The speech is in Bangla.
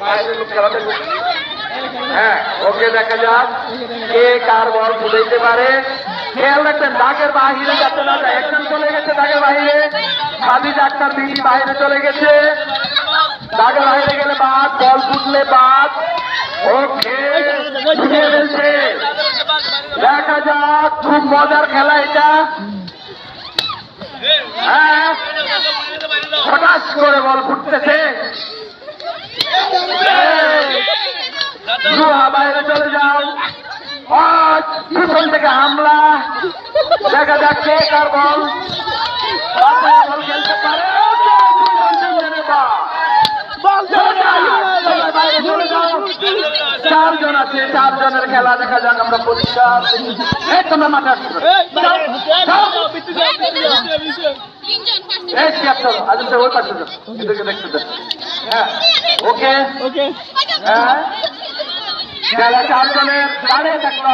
বাইরের লোক খেলা দেখুন। হ্যাঁ, ওকে দেখা যাক কে কার বল ফুটাইতে পারে। খেয়াল রাখবেন দাগের বাহিরে যাতে না যায়। একজন চলে গেছে দাগের বাহিরে, খাদিজা আক্তার বিবি বাইরে চলে গেছে। দাগের বাইরে গেলে বাদ, বল ফুটলে বাদ। ওকে, ঢুকিয়ে ফেলছে। দেখা যাক, খুব মজার খেলা এটা। হ্যাঁ, হঠাৎ করে বল ফুটতেছে। বাইরে চলে যাও। পিছন থেকে হামলা। দেখা যাক কে কার বল খেলতে পারে। চারজন আছে, চারজনের খেলা দেখা যাক। আমরা পরিষ্কার তোমরা মাঠে আসছো। ওকে, হ্যাঁ, খেলা চারজনের দাঁড়িয়ে থাকলো।